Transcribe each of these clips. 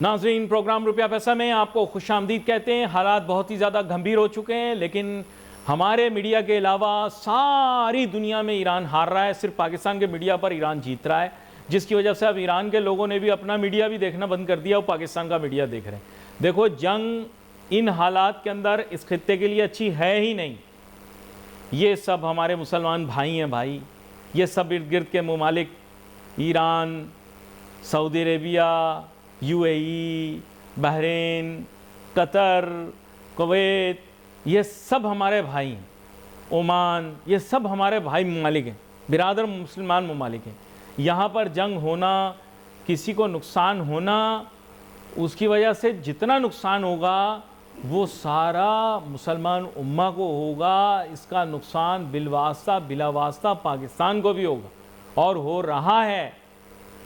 नाज़रीन, प्रोग्राम रुपया पैसा में आपको खुशामदीद कहते हैं। हालात बहुत ही ज़्यादा गंभीर हो चुके हैं, लेकिन हमारे मीडिया के अलावा सारी दुनिया में ईरान हार रहा है। सिर्फ पाकिस्तान के मीडिया पर ईरान जीत रहा है, जिसकी वजह से अब ईरान के लोगों ने भी अपना मीडिया भी देखना बंद कर दिया और पाकिस्तान का मीडिया देख रहे हैं। देखो, जंग इन हालात के अंदर इस खित्ते के लिए अच्छी है ही नहीं। ये सब हमारे मुसलमान भाई हैं भाई। ये सब इर्द गिर्द के ममालिक, Iran, Saudi Arabia, UAE, Bahrain, Qatar, Kuwait, ये सब हमारे भाई हैं। ओमान, ये सब हमारे भाई ममालिक हैं, बिरादर मुसलमान ममालिक हैं। यहाँ पर जंग होना, किसी को नुकसान होना, उसकी वजह से जितना नुकसान होगा वो सारा मुसलमान उम्मा को होगा। इसका नुकसान बिलवास्ता बिलावास्ता पाकिस्तान को भी होगा और हो रहा है।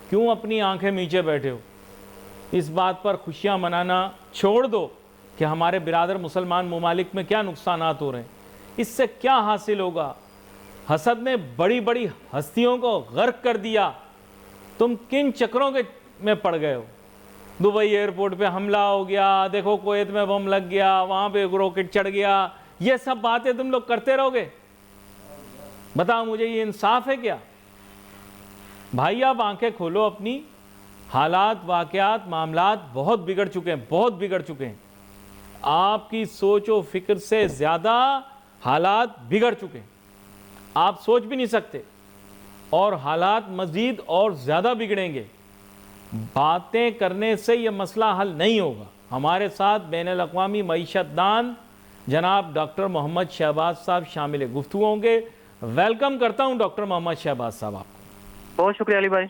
क्यों अपनी आंखें नीचे बैठे हो? इस बात पर खुशियां मनाना छोड़ दो कि हमारे बिरादर मुसलमान ममालिक में क्या नुकसानात हो रहे हैं, इससे क्या हासिल होगा। हसद ने बड़ी बड़ी हस्तियों को गर्क कर दिया। तुम किन चक्रों के में पड़ गए हो? दुबई एयरपोर्ट पे हमला हो गया, देखो कुवैत में बम लग गया, वहाँ पे रॉकेट चढ़ गया, ये सब बातें तुम लोग करते रहोगे? बताओ मुझे, ये इंसाफ है क्या? भाई आप आंखें खोलो अपनी। हालात, वाक़यात, मामलात बहुत बिगड़ चुके हैं, बहुत बिगड़ चुके हैं। आपकी सोच और फिक्र से ज़्यादा हालात बिगड़ चुके हैं, आप सोच भी नहीं सकते। और हालात मज़ीद और ज़्यादा बिगड़ेंगे। बातें करने से ये मसला हल नहीं होगा। हमारे साथ बैनुल अक़वामी मईशतदान जनाब डॉक्टर मोहम्मद शहबाज साहब शामिल गुफ्तगू होंगे। वेलकम करता हूँ डॉक्टर मोहम्मद शहबाज साहब आपको। बहुत शुक्रिया अली भाई।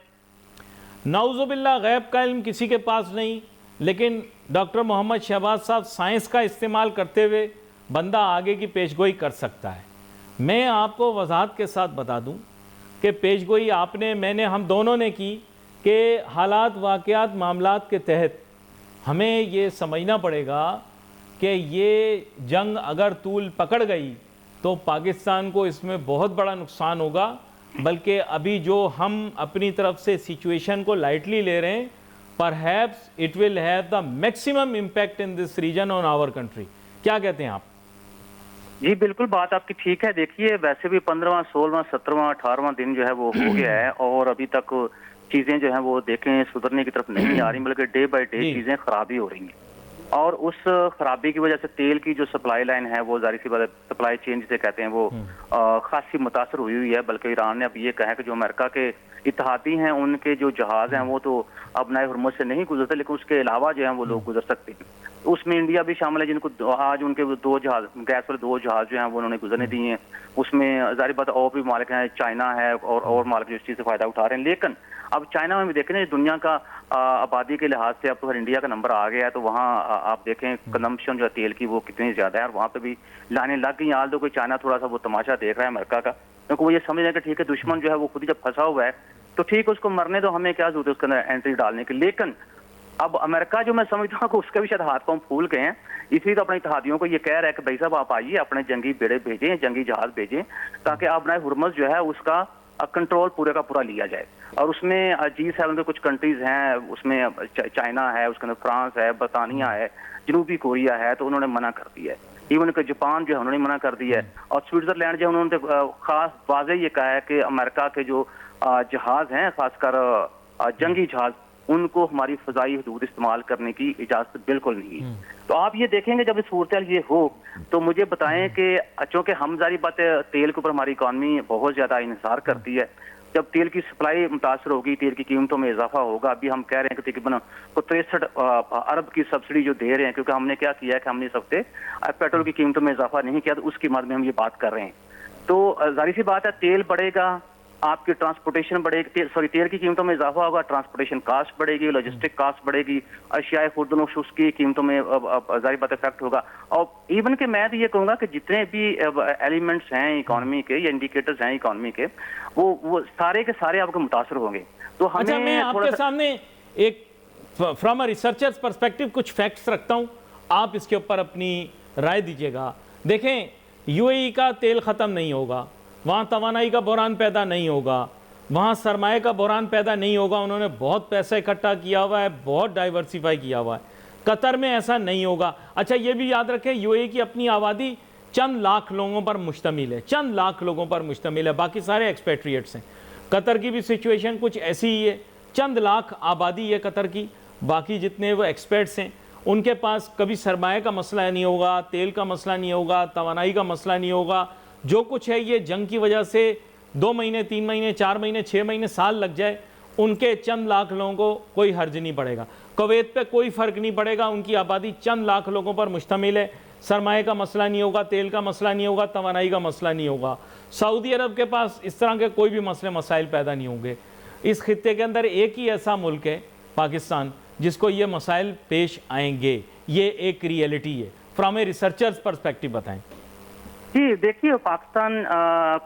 नाउज़ुबिल्लाह, गैब का इल्म किसी के पास नहीं, लेकिन डॉक्टर मोहम्मद शहबाज साहब साइंस का इस्तेमाल करते हुए बंदा आगे की पेशगोई कर सकता है। मैं आपको वजाहत के साथ बता दूं कि पेशगोई आपने, मैंने, हम दोनों ने की कि हालात, वाक़यात, मामलात के तहत हमें ये समझना पड़ेगा कि ये जंग अगर तूल पकड़ गई तो पाकिस्तान को इसमें बहुत बड़ा नुकसान होगा। बल्कि अभी जो हम अपनी तरफ से सिचुएशन को लाइटली ले रहे हैं, perhaps it will have the maximum impact in this region on our country. क्या कहते हैं आप? जी बिल्कुल, बात आपकी ठीक है। देखिए, वैसे भी 15वां, 16वां, 17वां, 18वां दिन जो है वो हो गया है और अभी तक चीजें जो हैं वो देखें सुधरने की तरफ नहीं आ रही, बल्कि डे बाय डे चीजें खराबी हो रही हैं। और उस खराबी की वजह से तेल की जो सप्लाई लाइन है वो, जाहिर सी बात है, सप्लाई चेन जिसे कहते हैं, वो खासी मुतासर हुई है। बल्कि ईरान ने अब ये कहा है कि जो अमेरिका के इत्तेहादी हैं उनके जो जहाज हैं वो तो अब नए हुर्मुज से नहीं गुजरते, लेकिन उसके अलावा जो है वो लोग गुजर सकते हैं। उसमें इंडिया भी शामिल है, जिनको आज उनके 2 जहाज, गैस वाले 2 जहाज जो हैं वो उन्होंने गुजरने दिए हैं। उसमें जाहिर बात और भी मालिक हैं, चाइना है और मालिक जो इस चीज़ से फायदा उठा रहे हैं। लेकिन अब चाइना में भी देखें ना, दुनिया का आबादी के लिहाज से अब तो इंडिया का नंबर आ गया है, तो वहाँ आप देखें कंजम्पशन जो है तेल की वो कितनी ज़्यादा है और वहाँ पे भी लाइनें लग गई। हाल तो कोई चाइना थोड़ा सा वो तमाशा देख रहा है अमेरिका का, क्योंकि वो ये समझ रहे हैं कि ठीक है, दुश्मन जो है वो खुद ही जब फंसा हुआ है तो ठीक, उसको मरने दो, हमें क्या जरूरत है उसके अंदर एंट्री डालने की। लेकिन अब अमेरिका जो मैं समझता हूँ कि उसके भी शायद हाथ पांव फूल गए हैं, इसलिए तो अपने इत्तेहादियों को ये कह रहा है कि भाई साहब आप आइए, अपने जंगी बेड़े भेजें, जंगी जहाज भेजें, ताकि अब नए हुर्मुज जो है उसका कंट्रोल पूरे का पूरा लिया जाए। और उसमें G7 के कुछ कंट्रीज हैं, उसमें चाइना है, उसके अंदर फ्रांस है, बरतानिया है, जनूबी कोरिया है, तो उन्होंने मना कर दिया है। इवन कि जापान जो है उन्होंने मना कर दिया है। और स्विट्जरलैंड जो उन्होंने खास वाज़ेह ये कहा है कि अमेरिका के जो जहाज हैं, खासकर जंगी जहाज, उनको हमारी फजाई हदूद इस्तेमाल करने की इजाजत बिल्कुल नहीं है। तो आप ये देखेंगे जब इस सूरत ये हो तो मुझे बताएं कि चूंकि हम जारी बात है, तेल के ऊपर हमारी इकॉनमी बहुत ज्यादा इन्हिसार करती है। जब तेल की सप्लाई मुतासर होगी, तेल की कीमतों में इजाफा होगा। अभी हम कह रहे हैं कि तकरीबन 63 अरब की सब्सिडी जो दे रहे हैं, क्योंकि हमने क्या किया है कि हमने इस हफ्ते पेट्रोल की कीमतों में इजाफा नहीं किया, तो उसकी मद में हम ये बात कर रहे हैं। तो जाहिर सी बात है, तेल बढ़ेगा, आपकी ट्रांसपोर्टेशन बढ़ेगी, सॉरी तेल की कीमतों में इजाफा होगा, ट्रांसपोर्टेशन कास्ट बढ़ेगी, लॉजिस्टिक कास्ट बढ़ेगी, अशियाए खुर्दनोश की कीमतों में जाहिर बात इफेक्ट होगा। और इवन के मैं तो ये कहूँगा कि जितने भी एलिमेंट्स हैं इकोनॉमी के या इंडिकेटर्स हैं इकोनॉमी के, वो सारे के सारे आपको मुतासर होंगे। तो हमें अच्छा, मैं आपके सामने एक फ्रॉम अ रिसर्चर्स पर्सपेक्टिव कुछ फैक्ट्स रखता हूँ, आप इसके ऊपर अपनी राय दीजिएगा। देखें, यूएई का तेल ख़त्म नहीं होगा, वहाँ तवानाई का बहरान पैदा नहीं होगा, वहाँ सरमाए का बहरान पैदा नहीं होगा। उन्होंने बहुत पैसा इकट्ठा किया हुआ है, बहुत डाइवर्सिफाई किया हुआ है। कतर में ऐसा नहीं होगा। अच्छा, ये भी याद रखें, यूएई की अपनी आबादी चंद लाख लोगों पर मुश्तमिल है, चंद लाख लोगों पर मुश्तमिल है, बाकी सारे एक्सपेट्रिएट्स हैं। कतर की भी सिचुएशन कुछ ऐसी ही है, चंद लाख आबादी है कतर की, बाकी जितने वो एक्सपर्ट्स हैं उनके पास कभी सरमाए का मसला नहीं होगा, तेल का मसला नहीं होगा, तवानाई का मसला नहीं होगा। जो कुछ है ये जंग की वजह से 2 महीने, 3 महीने, 4 महीने, 6 महीने, साल लग जाए, उनके चंद लाख लोगों को कोई हर्ज नहीं पड़ेगा। कुवैत पे कोई फ़र्क नहीं पड़ेगा, उनकी आबादी चंद लाख लोगों पर मुश्तमिल है, सरमाए का मसला नहीं होगा, तेल का मसला नहीं होगा, तवानाई का मसला नहीं होगा। सऊदी अरब के पास इस तरह के कोई भी मसले मसाइल पैदा नहीं होंगे। इस खित्ते के अंदर एक ही ऐसा मुल्क है, पाकिस्तान, जिसको ये मसाइल पेश आएंगे। ये एक रियलिटी है। फ्रॉम ए रिसर्चर्स पर्सपेक्टिव बताएं। जी देखिए, पाकिस्तान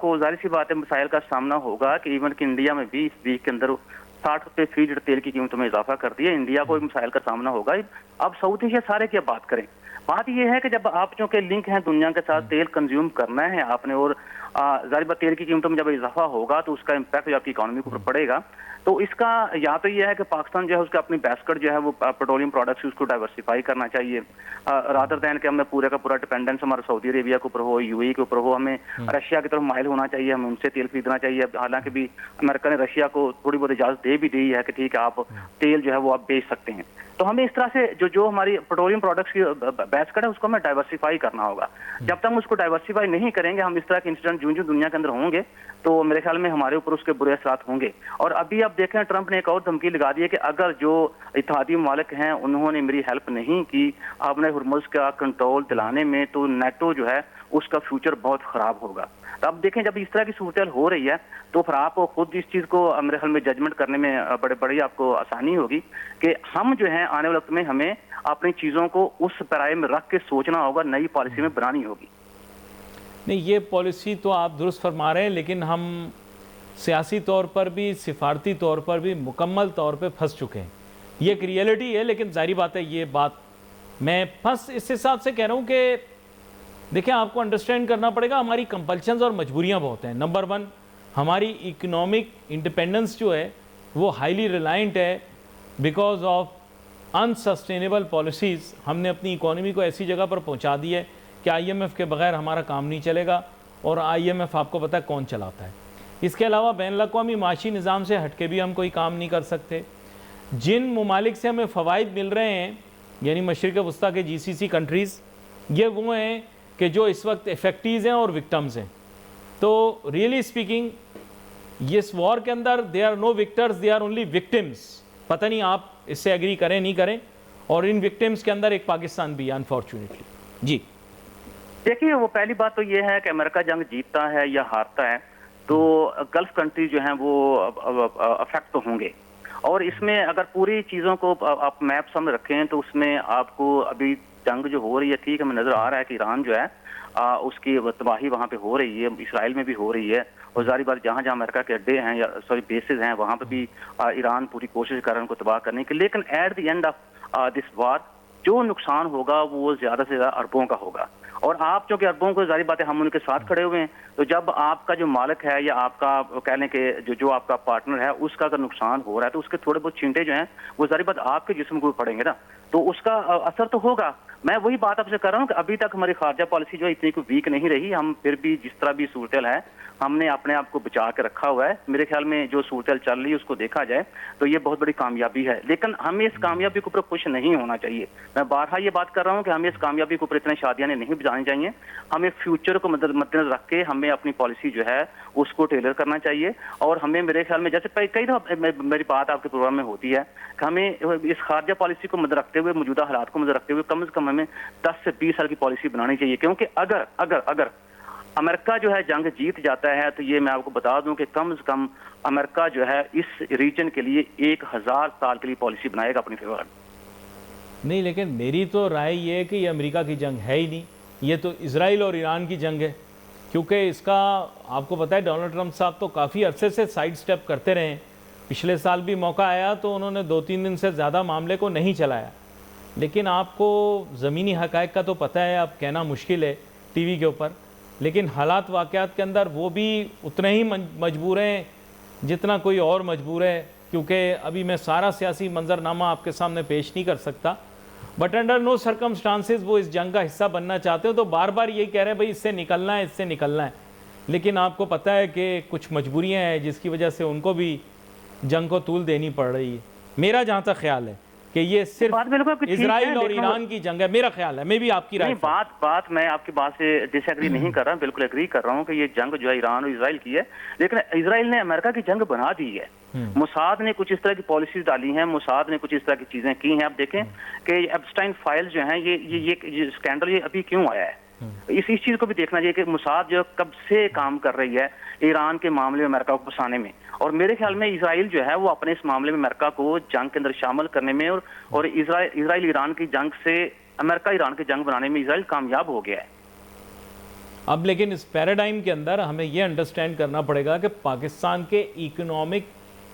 को जाहिर सी बात है मसाइल का सामना होगा कि इवन कि इंडिया में भी इस वीक के अंदर 60 रुपये फी लीटर तेल की कीमतों में इजाफा कर दिया। इंडिया को मसाइल का सामना होगा। अब साउथ एशिया सारे की बात करें, बात यह है कि जब आप जो के लिंक हैं दुनिया के साथ, तेल कंज्यूम करना है आपने, और जाहिर बात तेल की कीमतों में जब इजाफा होगा तो उसका इम्पैक्ट जो आपकी इकोनॉमी के ऊपर पड़ेगा। तो इसका या तो यह है कि पाकिस्तान जो है उसका अपनी बेस्केट जो है वो पेट्रोलियम प्रोडक्ट्स उसको डाइवर्सिफाई करना चाहिए, रादर दैन कि हमें पूरे का पूरा डिपेंडेंस हमारा सऊदी अरेबिया के ऊपर हो, यूएई के ऊपर हो। हमें रशिया की तरफ माइल होना चाहिए, हमें उनसे तेल खरीदना चाहिए। हालांकि भी अमेरिका ने रशिया को थोड़ी बहुत इजाजत दे भी दी है कि ठीक है आप तेल जो है वो आप बेच सकते हैं। तो हमें इस तरह से जो हमारी पेट्रोलियम प्रोडक्ट्स की बेस्केट है उसको हमें डाइवर्सिफाई करना होगा। जब तक हम उसको डाइवर्सिफाई नहीं करेंगे, हम इस तरह के इंसिडेंट जो दुनिया के अंदर होंगे तो मेरे ख्याल में हमारे ऊपर उसके बुरे असरात होंगे। और अभी आप देखें, ट्रंप ने एक और धमकी लगा दी है कि अगर जो इत्तेहादी ममालिक हैं उन्होंने मेरी हेल्प नहीं की अपने हुर्मुज़ का कंट्रोल दिलाने में, तो नेटो जो है उसका फ्यूचर बहुत खराब होगा। तो अब देखें, जब इस तरह की सूरत हो रही है तो फिर आप खुद इस चीज़ को मेरे ख्याल में जजमेंट करने में बड़ी आपको आसानी होगी कि हम जो है आने वाले वक्त में हमें अपनी चीज़ों को उस पैराए में रख के सोचना होगा, नई पॉलिसी में बनानी होगी। नहीं, ये पॉलिसी तो आप दुरुस्त फरमा रहे हैं, लेकिन हम सियासी तौर पर भी, सिफारती तौर पर भी मुकम्मल तौर पे फंस चुके हैं। ये एक रियलिटी है, लेकिन जाहिर बात है ये बात मैं फंस इस हिसाब से कह रहा हूँ कि देखिए, आपको अंडरस्टैंड करना पड़ेगा, हमारी कंपल्शंस और मजबूरियाँ बहुत हैं। नंबर 1, हमारी इकोनॉमिक इंडिपेंडेंस जो है वो हाईली रिलायंट है बिकॉज ऑफ अनसस्टेनेबल पॉलिसीज़। हमने अपनी इकोनॉमी को ऐसी जगह पर पहुंचा दी है कि IMF के बगैर हमारा काम नहीं चलेगा, और IMF आपको पता है कौन चलाता है। इसके अलावा बैनुल-अक़वामी माशी निज़ाम से हट के भी हम कोई काम नहीं कर सकते। जिन ममालिक से हमें फ़वाइद मिल रहे हैं, यानी मशरिक़ वस्ता के GCC कंट्रीज़, ये वो हैं कि जो इस वक्त इफेक्टीज़ हैं और विक्टम्स हैं। तो रियली स्पीकिंग, इस वॉर के अंदर they are no victors, they are only victims. पता नहीं आप इससे एग्री करें नहीं करें, और इन विक्टिम्स के अंदर एक पाकिस्तान भी है, अनफॉर्चुनेटली। जी देखिए, वो पहली बात तो ये है कि अमेरिका जंग जीतता है या हारता है तो गल्फ कंट्री जो हैं वो अफेक्ट तो होंगे। और इसमें अगर पूरी चीज़ों को आप मैप सामने रखें तो उसमें आपको अभी जंग जो हो रही है, ठीक हमें नजर आ रहा है कि ईरान जो है उसकी तबाही वहाँ पे हो रही है, इसराइल में भी हो रही है, और जारी बात जहाँ जहाँ अमेरिका के अड्डे हैं या सॉरी बेसिस हैं वहाँ पे भी ईरान पूरी कोशिश कर रहा है उनको तबाह करने की। लेकिन at the end of this war जो नुकसान होगा वो ज़्यादा से ज़्यादा अरबों का होगा। और आप जो कि अरबों को जारी बात है हम उनके साथ खड़े हुए हैं, तो जब आपका जो मालिक है या आपका कहने के जो आपका पार्टनर है उसका अगर नुकसान हो रहा है तो उसके थोड़े बहुत छींटे जो हैं वो जारी बात आपके जिस्म को पड़ेंगे ना, तो उसका असर तो होगा। मैं वही बात आपसे कर रहा हूँ कि अभी तक हमारी खारजा पॉलिसी जो है इतनी कोई वीक नहीं रही। हम फिर भी जिस तरह भी सूरत है हमने अपने आप को बचा के रखा हुआ है। मेरे ख्याल में जो सूरत चल रही है उसको देखा जाए तो ये बहुत बड़ी कामयाबी है। लेकिन हमें इस कामयाबी के ऊपर खुश नहीं होना चाहिए। मैं बारहा ये बात कर रहा हूँ कि हमें इस कामयाबी के ऊपर इतने शादियां नहीं बजानी चाहिए। हमें फ्यूचर को मद्देनजर रख के हमें अपनी पॉलिसी जो है उसको टेलर करना चाहिए। और हमें मेरे ख्याल में जैसे कई दफा मेरी बात आपके प्रोग्राम में होती है कि हमें इस खारजा पॉलिसी को मद्देनजर रखते हुए, मौजूदा हालात को मद्देनजर रखते हुए कम से कम हमें 10 से 20 साल की पॉलिसी बनानी चाहिए। क्योंकि अगर अगर अगर अमेरिका जो है जंग जीत जाता है तो ये मैं आपको बता दूं कि कम से कम अमेरिका जो है इस रीजन के लिए 1000 साल के लिए पॉलिसी बनाएगा अपनी फेवर। नहीं, लेकिन मेरी तो राय ये है कि ये अमेरिका की जंग है ही नहीं, ये तो इजराइल और ईरान की जंग है। क्योंकि इसका आपको पता है डोनाल्ड ट्रंप साहब तो काफ़ी अरसे से साइड स्टेप करते रहे। पिछले साल भी मौका आया तो उन्होंने 2-3 दिन से ज़्यादा मामले को नहीं चलाया। लेकिन आपको ज़मीनी हक़ाइक़ का तो पता है, अब कहना मुश्किल है टीवी के ऊपर, लेकिन हालात वाक़यात के अंदर वो भी उतने ही मजबूर हैं जितना कोई और मजबूर है, क्योंकि अभी मैं सारा सियासी मंजरनामा आपके सामने पेश नहीं कर सकता, बट अंडर नो सर्कमस्टांसेस वो इस जंग का हिस्सा बनना चाहते हो, तो बार बार यही कह रहे हैं भाई इससे निकलना है, इससे निकलना है। लेकिन आपको पता है कि कुछ मजबूरियां हैं जिसकी वजह से उनको भी जंग को तूल देनी पड़ रही है। मेरा जहाँ तक ख्याल है कि ये सिर्फ इजराइल और ईरान की जंग है, मेरा ख्याल है। मैं भी आपकी राय बात मैं आपकी बात से डिसएग्री नहीं कर रहा, बिल्कुल एग्री कर रहा हूँ कि ये जंग जो है ईरान और इजराइल की है, लेकिन इजराइल ने अमेरिका की जंग बना दी है। मोसाद ने कुछ इस तरह की पॉलिसीज डाली हैं, मोसाद ने कुछ इस तरह की चीजें की हैं। आप देखें कि एप्स्टाइन फाइल जो है ये स्कैंडल ये अभी क्यों आया है, इस चीज को भी देखना चाहिए कि मोसाद जो कब से काम कर रही है ईरान के मामले में अमेरिका को फंसाने में। और मेरे ख्याल में इजराइल जो है वो अपने इस मामले में अमेरिका को जंग के अंदर शामिल करने में और इजराइल ईरान की जंग से अमेरिका ईरान की जंग बनाने में इजराइल कामयाब हो गया है। अब लेकिन इस पैराडाइम के अंदर हमें यह अंडरस्टैंड करना पड़ेगा कि पाकिस्तान के इकोनॉमिक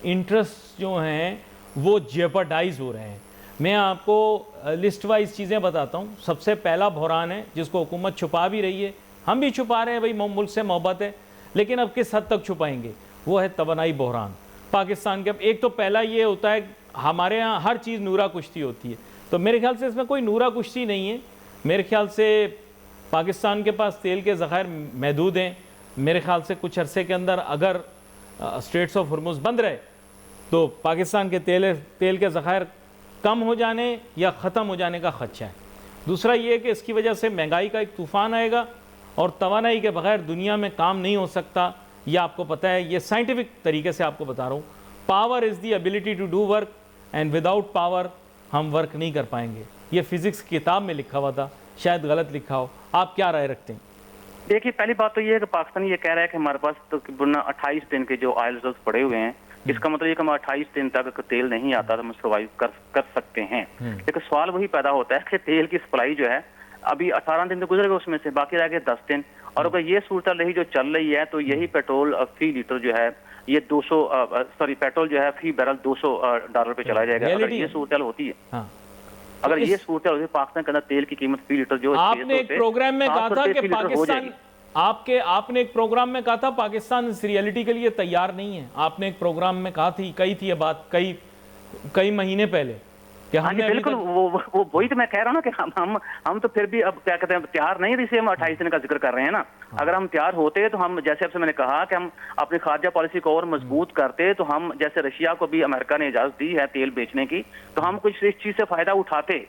इंटरेस्ट जो हैं वो जेपरडाइज हो रहे हैं। मैं आपको लिस्ट वाइज चीज़ें बताता हूँ। सबसे पहला बहरान है जिसको हुकूमत छुपा भी रही है, हम भी छुपा रहे हैं, भाई मुल्क से मोहब्बत है, लेकिन अब किस हद तक छुपाएंगे, वो है तवानाई बहरान पाकिस्तान के। अब एक तो पहला ये होता है हमारे यहाँ हर चीज़ नूरा कुश्ती होती है, तो मेरे ख्याल से इसमें कोई नूरा कुश्ती नहीं है। मेरे ख्याल से पाकिस्तान के पास तेल के ज़खायर महदूद हैं। मेरे ख्याल से कुछ अरसे के अंदर अगर स्ट्रेट्स ऑफ हॉर्मुज़ बंद रहे तो पाकिस्तान के तेल के ज़खायर कम हो जाने या ख़त्म हो जाने का ख़दशा है। दूसरा ये है कि इसकी वजह से महंगाई का एक तूफ़ान आएगा और तवानाई के बगैर दुनिया में काम नहीं हो सकता। यह आपको पता है, ये साइंटिफिक तरीके से आपको बता रहा हूँ। Power is the ability to do work and without power हम वर्क नहीं कर पाएंगे। ये फिज़िक्स की किताब में लिखा हुआ था, शायद गलत लिखा हो। आप क्या राय रखते हैं? देखिए, पहली बात तो ये है कि पाकिस्तान ये कह रहा है कि हमारे पास तो 28 दिन के जो ऑयल रिजर्व पड़े हुए हैं, इसका मतलब ये कि हम 28 दिन तक तेल नहीं आता तो हम सर्वाइव कर सकते हैं। लेकिन सवाल वही पैदा होता है कि तेल की सप्लाई जो है अभी 18 दिन तो गुजर गए, उसमें से बाकी रह गए 10 दिन। और अगर ये सूरत रही जो चल रही है तो यही पेट्रोल फी लीटर जो है ये पेट्रोल जो है फी बैरल $200 पे चला जाएगा अगर ये सूरत होती है। हाँ। अगर ये सूरत होती है पाकिस्तान के अंदर तेल की कीमत फी लीटर जो आपने एक प्रोग्राम में कहा था कि पाकिस्तान आपने एक प्रोग्राम में कहा था पाकिस्तान इस रियलिटी के लिए तैयार नहीं है। आपने एक प्रोग्राम में कही थी ये बात कई महीने पहले कि हमने बिल्कुल वो वही तो मैं कह रहा हूँ ना कि हम तो फिर भी अब क्या कहते हैं तैयार नहीं, इसे हम 28 दिन का जिक्र कर रहे हैं ना। अगर हम तैयार होते तो हम जैसे आपसे मैंने कहा कि हम अपनी खाद्य पॉलिसी को और मजबूत करते, तो हम जैसे रशिया को भी अमेरिका ने इजाजत दी है तेल बेचने की, तो हम कुछ इस चीज से फायदा उठाते।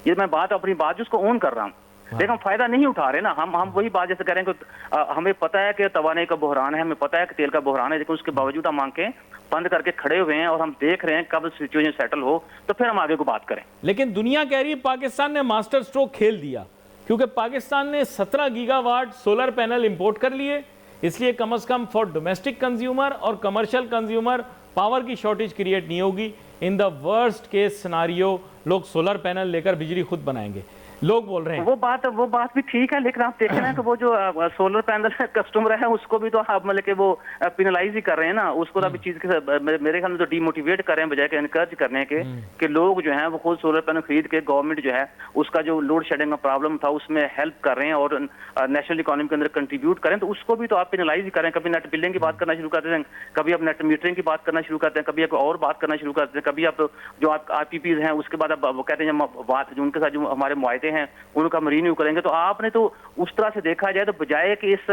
ये मैं अपनी बात जिसको ओन कर रहा हूँ, लेकिन हम फायदा नहीं उठा रहे ना। हम वही बात जैसे कह रहे हैं कि हमें पता है कि तवानाई का बहरान है, हमें पता है कि तेल का बहरान है, लेकिन उसके बावजूद हम आंखें बंद करके खड़े हुए हैं और हम देख रहे हैं कब सिचुएशन सेटल हो तो फिर हम आगे को बात करें। लेकिन दुनिया कह रही है पाकिस्तान ने मास्टर स्ट्रोक खेल दिया, क्योंकि पाकिस्तान ने 17 गीगावाट सोलर पैनल इंपोर्ट कर लिए, इसलिए कम से कम फॉर डोमेस्टिक कंज्यूमर और कमर्शियल कंज्यूमर पावर की शॉर्टेज क्रिएट नहीं होगी। In the worst case scenario लोग सोलर पैनल लेकर बिजली खुद बनाएंगे, लोग बोल रहे हैं। वो बात भी ठीक है, लेकिन आप देखें ना कि वो जो सोलर पैनल कस्टमर है उसको भी तो आप मतलब कि वो पिनलाइज ही कर रहे हैं ना, उसको तो अभी चीज के मेरे ख्याल में तो डिमोटिवेट कर रहे हैं बजाय के इनकरेज करने के कि लोग जो है वो खुद सोलर पैनल खरीद के गवर्नमेंट जो है उसका जो लोड शेडिंग का प्रॉब्लम था उसमें हेल्प कर रहे हैं और नेशनल इकोनॉमी के अंदर कंट्रीब्यूट करें, तो उसको भी तो आप पिनलाइज ही करें। कभी नेट बिलिंग की बात करना शुरू करते हैं, कभी आप नेट मीटरिंग की बात करना शुरू करते हैं, कभी आप और बात करना शुरू करते हैं, कभी आप जो आप RPPs हैं उसके बाद आप वो कहते हैं बात उनके साथ जो हमारे मुआहदे हैं उनका हम रिन्यू करेंगे। तो आपने तो उस तरह से देखा जाए तो बजाय कि इस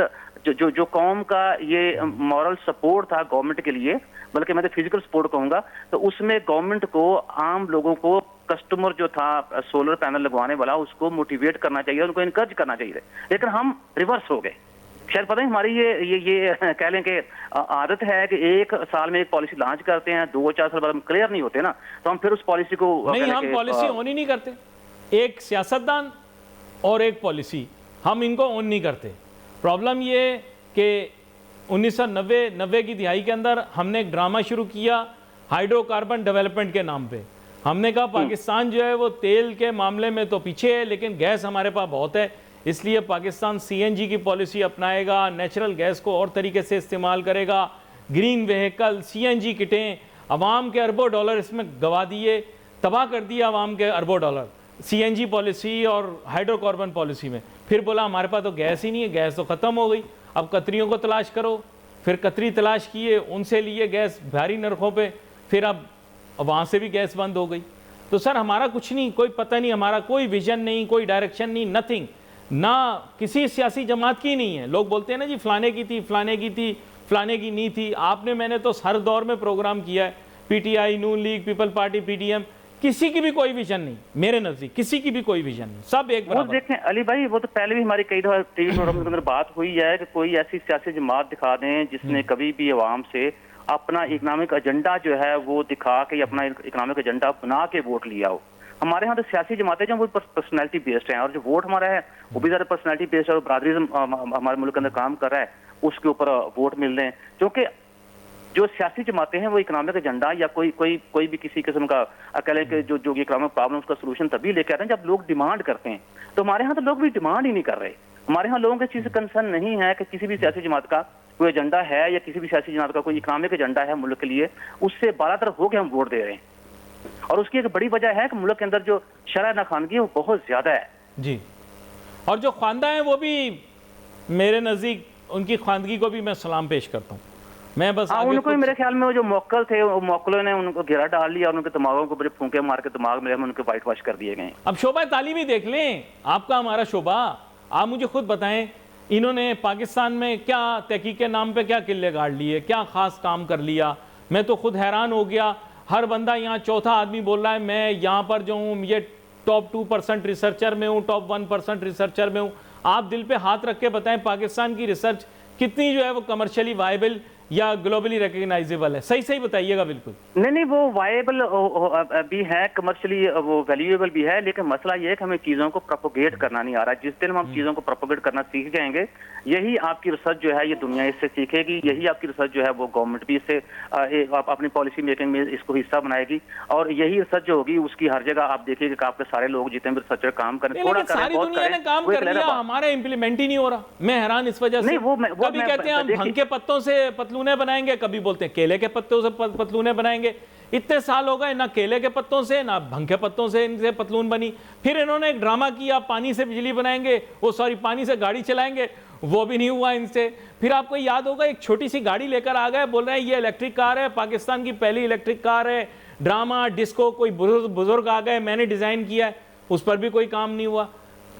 जो कौम का ये मॉरल सपोर्ट था गवर्नमेंट के लिए, बल्कि मैं तो फिजिकल सपोर्ट कहूंगा, तो उसमें गवर्नमेंट को आम लोगों को कस्टमर जो था सोलर पैनल लगवाने वाला उसको मोटिवेट करना चाहिए, उनको इनकरेज करना चाहिए। लेकिन हम रिवर्स हो गए। शायद पता है हमारी ये कह लें कि आदत है कि एक साल में एक पॉलिसी लॉन्च करते हैं, 2-4 साल बाद हम क्लियर नहीं होते ना, तो हम फिर उस पॉलिसी को नहीं, हम पॉलिसी ऑन ही नहीं करते। एक सियासतदान और एक पॉलिसी, हम इनको ऑन नहीं करते। प्रॉब्लम ये कि 1990 की दिहाई के अंदर हमने एक ड्रामा शुरू किया हाइड्रोकार्बन डेवलपमेंट के नाम पे। हमने कहा पाकिस्तान जो है वो तेल के मामले में तो पीछे है, लेकिन गैस हमारे पास बहुत है, इसलिए पाकिस्तान CNG की पॉलिसी अपनाएगा, नेचुरल गैस को और तरीके से इस्तेमाल करेगा, ग्रीन व्हीकल, CNG किटें, अवाम के अरबों डॉलर इसमें गवा दिए, तबाह कर दिया अवाम के अरबों डॉलर CNG पॉलिसी और हाइड्रोकार्बन पॉलिसी में। फिर बोला हमारे पास तो गैस ही नहीं है, गैस तो ख़त्म हो गई, अब कतरियों को तलाश करो। फिर कतरी तलाश किए, उनसे लिए गैस भारी नरखों पे, फिर अब वहाँ से भी गैस बंद हो गई। तो सर हमारा कुछ नहीं, कोई पता नहीं, हमारा कोई विजन नहीं, कोई डायरेक्शन नहीं, नथिंग, ना किसी सियासी जमात की नहीं है। लोग बोलते हैं ना जी फलाने की थी, फलाने की थी, फलाने की नहीं थी। आपने मैंने तो हर दौर में प्रोग्राम किया है, पीटीआई, नून लीग, पीपल पार्टी, पीडीएम, किसी की भी कोई विजन नहीं मेरे नजदीक, किसी की भी कोई विजन नहीं, सब एक वो बराबर। देखें अली भाई, वो तो पहले भी हमारी कई दफा टीवी प्रोग्राम के अंदर बात हुई है कि कोई ऐसी सियासी जमात दिखा दें जिसने कभी भी अवाम से अपना इकोनॉमिक एजेंडा जो है वो दिखा के, अपना इकोनॉमिक एजेंडा बना के वोट लिया हो। हमारे यहाँ तो सियासी जमातें जो वो पर्सनैलिटी बेस्ड हैं, और जो वोट हमारा है वो भी ज़्यादा पर्सनैलिटी बेस्ड है, और बरादरी हमारे मुल्क के अंदर काम कर रहा है उसके ऊपर वोट मिल रहे हैं। क्योंकि जो सियासी जमातें हैं वो इकोनॉमिक एजेंडा या कोई भी किसी किस्म का अकेले के जो इकोनॉमिक प्रॉब्लम्स का सलूशन तभी लेकर आते हैं जब लोग डिमांड करते हैं। तो हमारे यहाँ तो लोग भी डिमांड ही नहीं कर रहे। हमारे यहाँ लोगों के चीज कंसर्न नहीं है कि किसी भी सियासी जमात का कोई एजेंडा है या किसी भी सियासी जमात का कोई इकोनॉमिक एजेंडा है मुल्क के लिए, उससे बालातर होकर हम वोट दे रहे हैं। और उसकी एक बड़ी वजह है कि मुल्क के अंदर जो शरह नाखानगी है वो बहुत ज्यादा है जी। और जो ख्वांदा है वो भी मेरे नज़दीक, उनकी ख्वांदगी को भी मैं सलाम पेश करता हूँ। मैं बस उनको मेरे ख्याल में वो जो मौक्कल थे, वो मौक्कलों ने उनको घेरा डाल लिया और उनके दिमागों को बड़े फूंके मार के दिमाग में उनके वाइट वॉश कर दिए गए। अब शोबा तालीम ही देख लें, आपका हमारा शोबा। आप मुझे खुद बताएं, इन्होंने पाकिस्तान में क्या तहकीक के नाम पे क्या किले गाड़ लिए, क्या खास काम कर लिया। मैं तो खुद हैरान हो गया। हर बंदा यहाँ चौथा आदमी बोल रहा है मैं यहाँ पर जो हूँ ये टॉप 2% रिसर्चर में हूँ, टॉप 1% रिसर्चर में हूँ। आप दिल पे हाथ रख के बताएं पाकिस्तान की रिसर्च कितनी जो है वो कमर्शियली वायबल या ग्लोबली रिकग्नाइजेबल है? सही सही बताइएगा। बिल्कुल नहीं, वो वायबल भी है, कमर्शियली वो वैल्यूएबल भी है, लेकिन मसला ये है कि हमें चीजों को प्रोपोगेट करना नहीं आ रहा। जिस दिन हम चीजों को प्रोपोगेट करना सीख जाएंगे, यही आपकी रिसर्च जो है ये दुनिया इससे सीखेगी, यही आपकी रिसर्च जो है वो गवर्नमेंट भी इससे अपनी पॉलिसी मेकिंग में इसको हिस्सा बनाएगी, और यही रिसर्च जो होगी उसकी हर जगह आप देखिएगा कि आपके सारे लोग जितने भी रिसर्चर काम करें, थोड़ा करें, सारी बहुत दुनिया ने काम कर लिया, हमारा इंप्लीमेंट ही नहीं हो रहा। मैं हैरान इस वजह से। कभी कहते हैं हम भंग के पत्तों से पतलूने बनाएंगे, कभी बोलते हैं केले के पत्तों से पतलूने बनाएंगे। इतने साल हो गए, ना केले के पत्तों से ना भंग के पत्तों से इनसे पतलून बनी। फिर इन्होंने एक ड्रामा किया, पानी से बिजली बनाएंगे, पानी से गाड़ी चलाएंगे, वो भी नहीं हुआ इनसे। फिर आपको याद होगा एक छोटी सी गाड़ी लेकर आ गए, बोल रहे हैं ये इलेक्ट्रिक कार है, पाकिस्तान की पहली इलेक्ट्रिक कार है। ड्रामा डिस्को, कोई बुजुर्ग आ गए, मैंने डिजाइन किया है, उस पर भी कोई काम नहीं हुआ।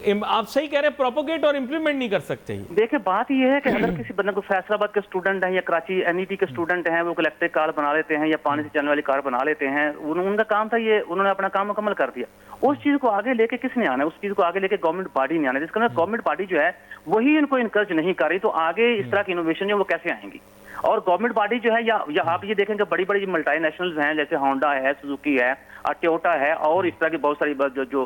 आप सही कह रहे हैं, प्रोपोगेट और इंप्लीमेंट नहीं कर सकते। देखिए बात ये है कि अगर किसी बंदे को फैसलाबाद के स्टूडेंट हैं या कराची एनईटी के स्टूडेंट हैं, वो इलेक्ट्रिक कार बना लेते हैं या पानी से चलने वाली कार बना लेते हैं, उनका काम था ये, उन्होंने अपना काम मुकम्मल कर दिया। उस चीज को आगे लेके किसने आना है? उस चीज को आगे लेके गवर्नमेंट बॉडी नहीं आना, जिसका मतलब गवर्नमेंट बॉडी जो है वही इनको इनकरेज नहीं कर रही, तो आगे इस तरह की इनोवेशन जो वो कैसे आएंगी? और गवर्नमेट बॉडी जो है या आप ये देखेंगे बड़ी बड़ी मल्टीनेशनल्स हैं, जैसे होंडा है, सुजुकी है, टोयोटा है, और इस तरह की बहुत सारी जो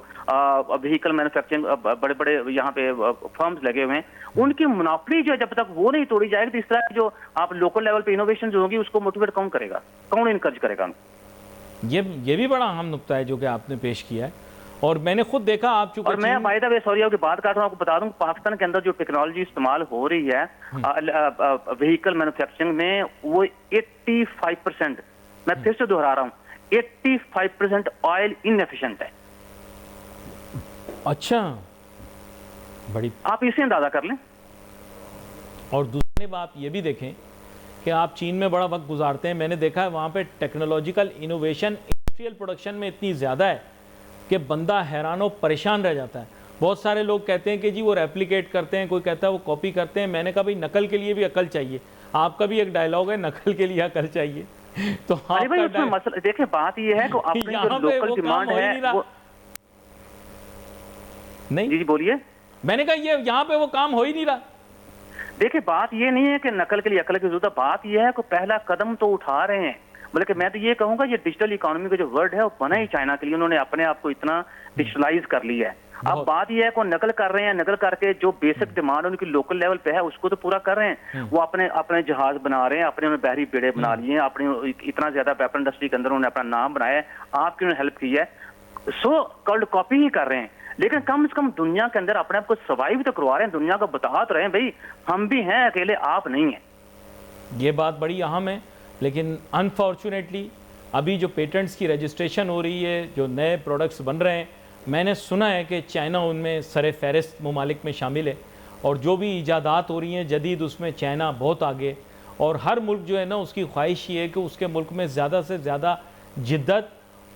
व्हीकल मैन्युफैक्चरिंग बड़े बड़े यहाँ पे फर्म्स लगे हुए हैं, उनकी मुनाफी जो है जब तक वो नहीं तोड़ी जाएगी, तो इस तरह की जो आप लोकल लेवल पे इनोवेशन जो होगी उसको मोटिवेट कौन करेगा, कौन इनकरेज करेगा? ये भी बड़ा अहम नुक्ता है जो कि आपने पेश किया है, और मैंने खुद देखा आप चुके। और मैं बाय द वे सॉरी आपकी बात काट रहा हूँ, आपको बता दूं पाकिस्तान के अंदर जो टेक्नोलॉजी इस्तेमाल हो रही है व्हीकल मैन्युफैक्चरिंग में, वो 85%, मैं फिर से दोहरा रहा हूँ, 85% ऑयल इनएफिशिएंट है। अच्छा, बड़ी आप इसे अंदाजा कर लें। और दूसरी बात ये भी देखें कि आप चीन में बड़ा वक्त गुजारते हैं, मैंने देखा है वहाँ पे टेक्नोलॉजिकल इनोवेशन इंडस्ट्रियल प्रोडक्शन में इतनी ज़्यादा है कि बंदा हैरान और परेशान रह जाता है। बहुत सारे लोग कहते हैं कि जी वो रेप्लिकेट करते हैं, कोई कहता है वो कॉपी करते हैं। मैंने कहा भाई नकल के लिए भी अकल चाहिए। आपका भी एक डायलॉग है, नकल के लिए अकल चाहिए। तो भाई उसमें मसला देखिए, बात ये है कि अपनी जो लोकल डिमांड है वो नहीं। जी बोलिए। मैंने कहा ये यहाँ पे वो काम हो ही नहीं रहा। देखिए बात ये नहीं है कि नकल के लिए अकल की जरूरत है, बात ये है कि पहला कदम तो उठा रहे हैं। बल्कि मैं तो ये कहूंगा ये डिजिटल इकोनॉमी का जो वर्ड है वो बना ही चाइना के लिए, उन्होंने अपने आप को इतना डिजिटलाइज कर लिया है। अब बात यह है कि नकल कर रहे हैं, नकल करके जो बेसिक डिमांड उनकी लोकल लेवल पे है उसको तो पूरा कर रहे हैं। वो अपने जहाज बना रहे हैं, अपने बहरी बेड़े बना लिए हैं, अपने इतना ज्यादा वेपन इंडस्ट्री के अंदर उन्होंने अपना नाम बनाया है, आपकी उन्होंने हेल्प की है, सो कॉल्ड कॉपी ही कर रहे हैं। लेकिन कम से कम दुनिया के अंदर अपने आप को सर्वाइव तो करवा रहे हैं, दुनिया को बता तो रहे हैं भाई हम भी हैं, अकेले आप नहीं हैं। ये बात बड़ी अहम है। लेकिन अनफॉर्चुनेटली अभी जो पेटेंट्स की रजिस्ट्रेशन हो रही है, जो नए प्रोडक्ट्स बन रहे हैं, मैंने सुना है कि चाइना उनमें सरे फहरिस्त ममालिक में शामिल है, और जो भी ईजादात हो रही हैं जदीद उसमें चाइना बहुत आगे। और हर मुल्क जो है ना उसकी ख्वाहिश ये है कि उसके मुल्क में ज़्यादा से ज़्यादा जिद्दत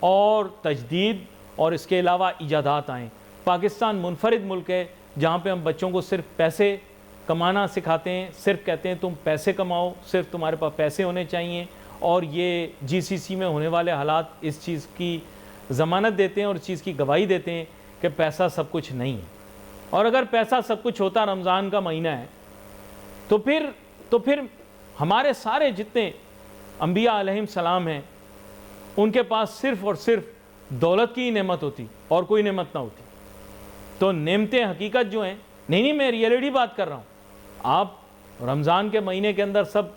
और तजदीद और इसके अलावा ईजादात आएँ। पाकिस्तान मुनफरिद मुल्क है जहाँ पे हम बच्चों को सिर्फ पैसे कमाना सिखाते हैं, सिर्फ कहते हैं तुम पैसे कमाओ, सिर्फ तुम्हारे पास पैसे होने चाहिए, और ये जीसीसी में होने वाले हालात इस चीज़ की ज़मानत देते हैं और इस चीज़ की गवाही देते हैं कि पैसा सब कुछ नहीं है। और अगर पैसा सब कुछ होता, रमज़ान का महीना है, तो फिर हमारे सारे जितने अंबिया अलैहिस्सलाम हैं उनके पास सिर्फ़ और सिर्फ दौलत की ही नेमत होती और कोई नेमत ना होती। तो नेमतें हकीकत जो हैं, नहीं मैं रियलिटी बात कर रहा हूँ। आप रमज़ान के महीने के अंदर सब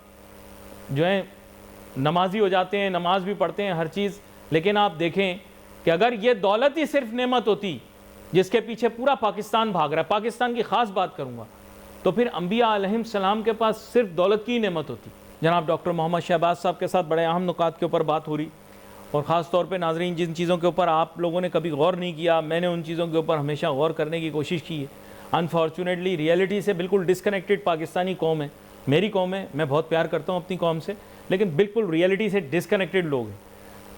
जो हैं नमाजी हो जाते हैं, नमाज भी पढ़ते हैं, हर चीज़, लेकिन आप देखें कि अगर ये दौलत ही सिर्फ नेमत होती जिसके पीछे पूरा पाकिस्तान भाग रहा है, पाकिस्तान की ख़ास बात करूँगा, तो फिर अंबिया अलैहिस्सलाम के पास सिर्फ दौलत की ही नेमत होती। जनाब डॉक्टर मोहम्मद शहबाज साहब के साथ बड़े अहम नुकात के ऊपर बात हो रही, और ख़ास तौर पे नाज़रीन जिन चीज़ों के ऊपर आप लोगों ने कभी गौर नहीं किया, मैंने उन चीज़ों के ऊपर हमेशा गौर करने की कोशिश की है। अनफॉर्चुनेटली रियलिटी से बिल्कुल डिस्कनेक्टेड पाकिस्तानी कौम है, मेरी कौम है, मैं बहुत प्यार करता हूँ अपनी कौम से, लेकिन बिल्कुल रियलिटी से डिस्कनेक्टेड लोग हैं।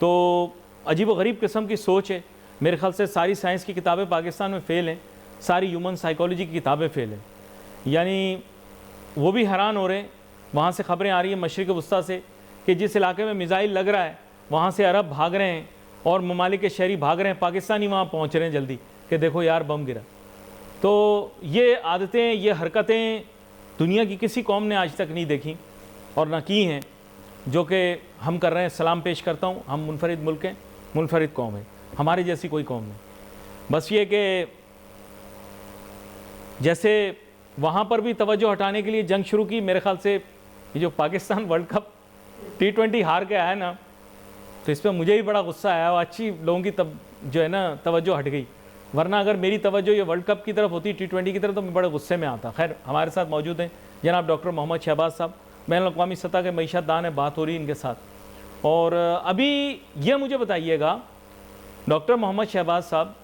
तो अजीब व गरीब किस्म की सोच है। मेरे ख्याल से सारी साइंस की किताबें पाकिस्तान में फ़ेल हैं, सारी ह्यूमन साइकोलॉजी की किताबें फ़ेल हैं। यानी वो भी हैरान हो रहे हैं, वहाँ से ख़बरें आ रही हैं मशरिक़ वस्ता से कि जिस इलाके में मिज़ाइल लग रहा है वहाँ से अरब भाग रहे हैं और ममालिक के शहरी भाग रहे हैं, पाकिस्तानी वहाँ पहुँच रहे हैं जल्दी कि देखो यार बम गिरा। तो ये आदतें, ये हरकतें दुनिया की किसी कौम ने आज तक नहीं देखी और ना की हैं, जो कि हम कर रहे हैं। सलाम पेश करता हूँ, हम मुनफरिद मुल्क हैं, मुनफरिद कौम है, हमारे जैसी कोई कौम नहीं। बस ये कि जैसे वहाँ पर भी तवज्जो हटाने के लिए जंग शुरू की, मेरे ख्याल से ये जो पाकिस्तान वर्ल्ड कप T20 हार के आया ना, तो इस पर मुझे ही बड़ा गुस्सा आया और अच्छी लोगों की जो है ना तवज्जो हट गई। वरना अगर मेरी तवज्जो ये वर्ल्ड कप की तरफ होती, T20 की तरफ, तो मैं बड़े गुस्से में आता। खैर, हमारे साथ मौजूद हैं जनाब डॉक्टर मोहम्मद शहबाज साहब, बैनुल-अक़वामी सतह के मईशतदान है, बात हो रही इनके साथ। और अभी ये मुझे बताइएगा डॉक्टर मोहम्मद शहबाज साहब,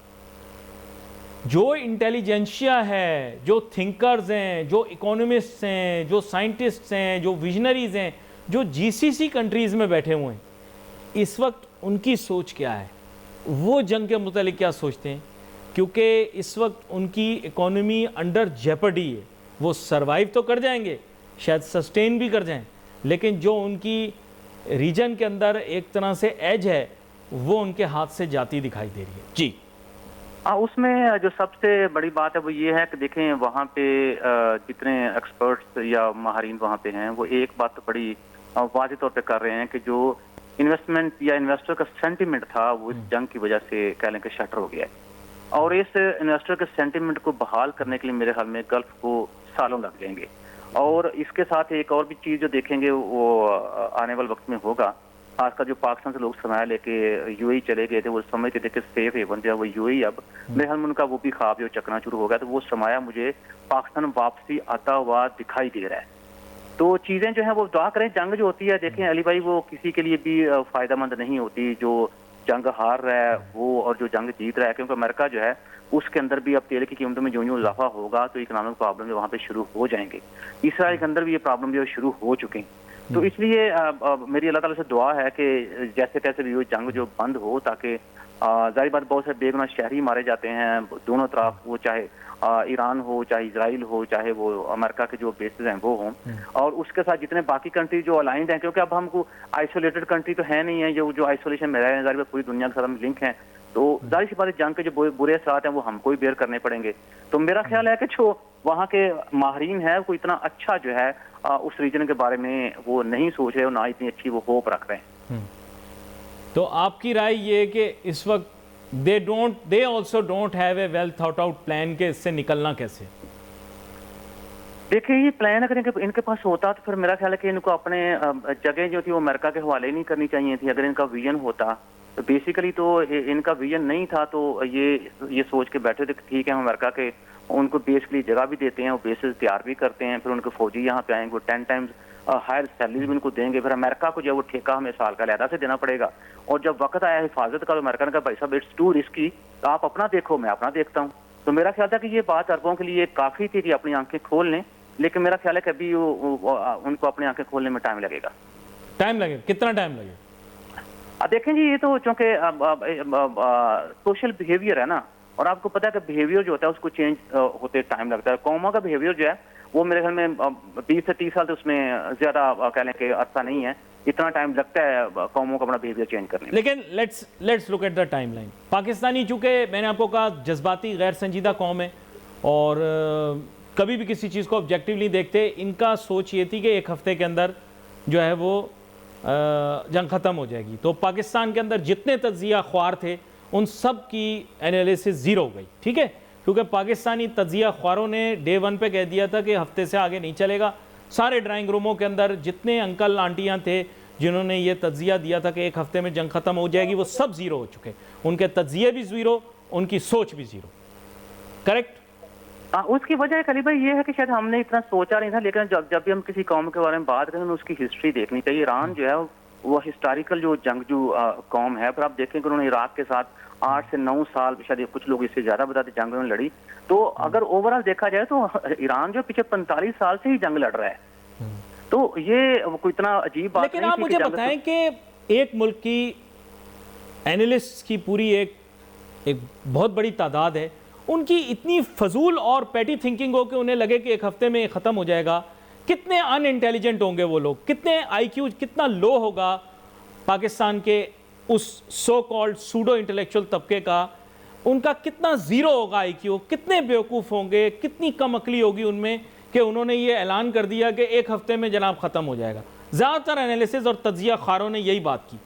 जो इंटेलिजेंशिया है, जो थिंकर्स हैं, जो इकोनॉमिस्ट्स हैं, जो साइंटिस्ट्स हैं, जो विजनरीज़ हैं, जो GCC कंट्रीज़ में बैठे हुए हैं, इस वक्त उनकी सोच क्या है, वो जंग के मुतालिक क्या सोचते हैं? क्योंकि इस वक्त उनकी इकोनॉमी अंडर जेपर्डी है। वो सरवाइव तो कर जाएंगे, शायद सस्टेन भी कर जाएं, लेकिन जो उनकी रीजन के अंदर एक तरह से एज है वो उनके हाथ से जाती दिखाई दे रही है। जी उसमें जो सबसे बड़ी बात है वो ये है कि देखें वहाँ पे जितने एक्सपर्ट्स या माहरीन वहाँ पे हैं, वो एक बात तो बड़ी वाज़ेह तौर पे कर रहे हैं कि जो इन्वेस्टमेंट या इन्वेस्टर का सेंटिमेंट था वो इस जंग की वजह से कह लें कि शटर हो गया है। और इस इन्वेस्टर के सेंटिमेंट को बहाल करने के लिए मेरे ख्याल में गल्फ को सालों लग जाएंगे। और इसके साथ एक और भी चीज़ जो देखेंगे वो आने वाले वक्त में होगा। खासकर जो पाकिस्तान से लोग सरमाया लेके यूएई चले गए थे, वो समझते थे कि सेफ हेवन जो है वो यूएई, अब मेरे ख्याल में उनका वो भी ख्वाब जो चकना शुरू हो गया, तो वो सरमाया मुझे पाकिस्तान वापसी आता हुआ दिखाई दे रहा है। तो चीज़ें जो है वो दुआ करें। जंग जो होती है देखें अली भाई, वो किसी के लिए भी फ़ायदेमंद नहीं होती, जो जंग हार रहा है वो और जो जंग जीत रहा है, क्योंकि अमेरिका जो है उसके अंदर भी अब तेल की कीमतों में जो इजाफा होगा तो इकोनॉमिक प्रॉब्लम जो वहाँ पे शुरू हो जाएंगे। इसराइल के अंदर भी ये प्रॉब्लम जो शुरू हो चुके हैं। तो इसलिए मेरी अल्लाह ताला से दुआ है कि जैसे तैसे भी वो जंग जो बंद हो, ताकि जाहिर बात बहुत से बेगुनाह शहरी मारे जाते हैं दोनों तरफ, वो चाहे ईरान हो, चाहे इजराइल हो, चाहे वो अमेरिका के जो बेसेस हैं वो हों, और उसके साथ जितने बाकी कंट्री जो अलाइंड हैं, क्योंकि अब हमको आइसोलेटेड कंट्री तो है नहीं है, जो आइसोलेशन में रहे हैं, जाहिर पूरी दुनिया के साथ हम लिंक हैं, तो जाहिर सी बात है जंग के जो बुरे असरात हैं वो हमको ही बेयर करने पड़ेंगे। तो मेरा ख्याल है कि जो वहाँ के माहरीन है वो इतना अच्छा जो है उस रीजन के बारे में वो नहीं सोच रहे, और ना इतनी अच्छी वो होप रख रहे हैं। तो आपकी राय ये है कि इस वक्त they also don't have a well thought out plan के इससे निकलना कैसे? देखिए, ये प्लान अगर इनके पास होता तो फिर मेरा ख्याल है कि इनको अपने जगह जो थी वो अमेरिका के हवाले नहीं करनी चाहिए थी। अगर इनका विजन होता तो बेसिकली तो इनका विजन नहीं था, तो ये सोच के बैठे थे ठीक है हम अमेरिका के उनको बेस के लिए जगह भी देते हैं, वो बेसिस तैयार भी करते हैं, फिर उनके फौजी यहाँ पे आएंगे, वो 10 टाइम्स हायर सैलरी भी उनको देंगे, फिर अमेरिका को जो वो ठेका हमें साल का लहदा से देना पड़ेगा। और जब वक्त आया हिफाजत का तो अमेरिका ने कहा भाई साहब इट्स टू रिस्की, तो आप अपना देखो मैं अपना देखता हूँ। तो मेरा ख्याल था कि ये बात अरबों के लिए काफ़ी थी कि अपनी आंखें खोल लें लेकिन मेरा ख्याल है कि अभी उनको अपनी आंखें खोलने में टाइम लगेगा। टाइम लगेगा? कितना टाइम लगेगा? अब देखें जी, ये तो चूंकि सोशल बिहेवियर है ना, और आपको पता है कि बिहेवियर जो होता है उसको चेंज होते टाइम लगता है। कौमों का बिहेवियर जो है वो मेरे ख्याल में 20 से 30 साल तो उसमें ज्यादा कह लें कि अरसा नहीं है, इतना टाइम लगता है कौमों का अपना बिहेवियर चेंज करने में। लेकिन let's look at the timeline. Pakistani चूंकि मैंने आपको कहा जज्बाती गैर संजीदा कौम है और कभी भी किसी चीज़ को ऑब्जेक्टिवली देखते, इनका सोच ये थी कि एक हफ्ते के अंदर जो है वो जंग ख़त्म हो जाएगी। तो पाकिस्तान के अंदर जितने तज्जिया ख्वार थे उन सब की एनालिसिस ज़ीरो हो गई, ठीक है, क्योंकि पाकिस्तानी तज्जिया ख्वारों ने डे 1 पे कह दिया था कि हफ्ते से आगे नहीं चलेगा। सारे ड्राइंग रूमों के अंदर जितने अंकल आंटियां थे जिन्होंने ये तज्जिया दिया था कि एक हफ्ते में जंग ख़त्म हो जाएगी, वो सब ज़ीरो हो चुके। उनके तज्जिए भी ज़ीरो, उनकी सोच भी ज़ीरो। करेक्ट? उसकी वजह कली भाई ये है कि शायद हमने इतना सोचा नहीं था, लेकिन जब भी हम किसी कौम के बारे में बात करें तो उसकी हिस्ट्री देखनी चाहिए। ईरान जो है वो हिस्टोरिकल जो जंगजू कौम है, पर आप देखें कि उन्होंने इराक के साथ 8 से 9 साल, शायद कुछ लोग इससे ज्यादा बताते, जंग में लड़ी। तो अगर ओवरऑल देखा जाए तो ईरान जो पिछले 45 साल से ही जंग लड़ रहा है, तो ये कोई इतना अजीब बात लेकिन नहीं आप थी मुझे बताएं कि एक मुल्क की एनालिस्ट की पूरी एक बहुत बड़ी तादाद है, उनकी इतनी फजूल और पैटी थिंकिंग हो कि उन्हें लगे कि एक हफ्ते में ख़त्म हो जाएगा। कितने अनइंटेलिजेंट होंगे वो लोग, कितने आईक्यू कितना लो होगा पाकिस्तान के उस सो कॉल्ड सूडो इंटेलेक्चुअल तबके का, उनका कितना ज़ीरो होगा आईक्यू, कितने बेवकूफ़ होंगे, कितनी कम अकली होगी उनमें कि उन्होंने ये ऐलान कर दिया कि एक हफ्ते में जनाब ख़त्म हो जाएगा। ज़्यादातर एनालिसिस और तज्जिया खारों ने यही बात की।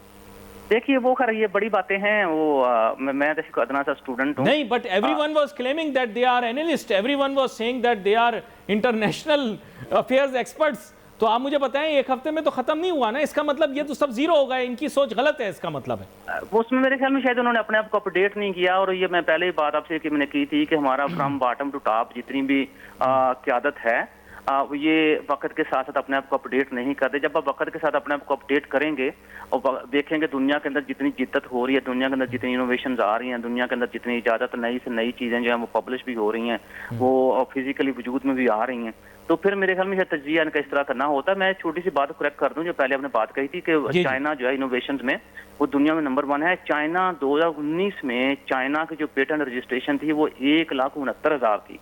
देखिए वो खैर ये बड़ी बातें हैं, वो मैं तो अदना सा स्टूडेंट हूँ। नहीं, but everyone was claiming that they are analyst, everyone was saying that they are international affairs experts. तो आप मुझे बताएं एक हफ्ते में तो खत्म नहीं हुआ ना, इसका मतलब ये तो सब जीरो हो गए, इनकी सोच गलत है, इसका मतलब है। वो उसमें मेरे ख्याल में शायद उन्होंने अपने आप को अपडेट नहीं किया, और ये मैं पहले ही बात आपसे कि मैंने की थी कि हमारा फ्रॉम बॉटम टू टॉप जितनी भी क़यादत है ये वक्त के साथ साथ अपने आप को अपडेट नहीं करते। जब आप वक्त के साथ अपने आप को अपडेट करेंगे और देखेंगे दुनिया के अंदर जितनी जिद्दत हो रही है, दुनिया के अंदर जितनी इनोवेशंस आ रही हैं, दुनिया के अंदर जितनी इजाजत नई से नई चीजें जो है वो पब्लिश भी हो रही हैं, वो फिजिकली वजूद में भी आ रही हैं, तो फिर मेरे ख्याल में तज्जिया इनका इस तरह करना होता है। मैं छोटी सी बात करेक्ट कर दूं, जो पहले आपने बात कही थी कि चाइना जो है इनोवेशंस में वो दुनिया में नंबर 1 है। चाइना 2019 में चाइना की जो पेटेंट रजिस्ट्रेशन थी वो 1,69,000 थी,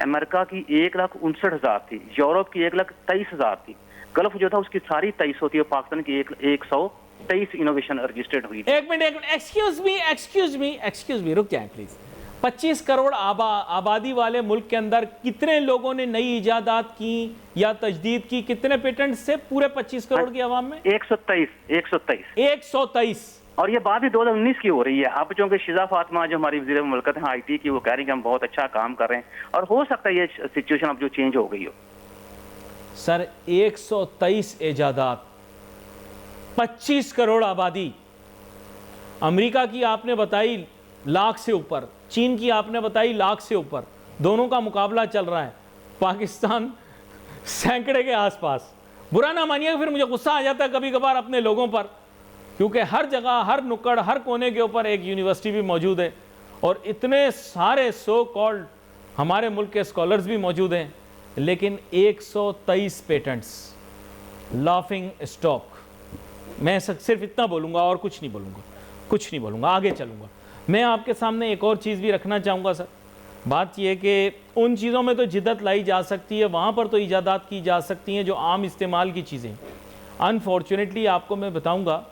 अमेरिका की 1,59,000 थी, यूरोप की 1,23,000 थी, गल्फ जो था उसकी सारी 23 होती है, पाकिस्तान की 123 इनोवेशन रजिस्टर्ड हुई। एक मिनट, एक्सक्यूज मी, रुक जाए प्लीज। 25 करोड़ आबादी वाले मुल्क के अंदर कितने लोगों ने नई इजादात की या तजदीद की? कितने पेटेंट से पूरे 25 करोड़ की आवाम में? 123। और ये बात भी 2019 की हो रही है। अब चूंकि शिजा फातिमा जो हमारी वज़ीर मुमलकत है IT की, वो कह रही है कि हम बहुत अच्छा काम कर रहे हैं, और हो सकता है ये सिचुएशन अब जो चेंज हो गई हो। सर 123 इजादात, 25 करोड़ आबादी। अमेरिका की आपने बताई लाख से ऊपर, चीन की आपने बताई लाख से ऊपर, दोनों का मुकाबला चल रहा है, पाकिस्तान सैकड़े के आसपास। बुरा ना मानिएगा, फिर मुझे गुस्सा आ जाता है कभी कभार अपने लोगों पर, क्योंकि हर जगह, हर नुक्कड़, हर कोने के ऊपर एक यूनिवर्सिटी भी मौजूद है और इतने सारे सो कॉल्ड हमारे मुल्क के स्कॉलर्स भी मौजूद हैं, लेकिन 123 पेटेंट्स, लाफिंग स्टॉक। मैं सिर्फ इतना बोलूँगा और कुछ नहीं बोलूँगा, आगे चलूँगा। मैं आपके सामने एक और चीज़ भी रखना चाहूँगा सर। बात यह है कि उन चीज़ों में तो जिद्दत लाई जा सकती है, वहाँ पर तो इजादात की जा सकती हैं जो आम इस्तेमाल की चीज़ें। अनफॉर्चुनेटली आपको मैं बताऊँगा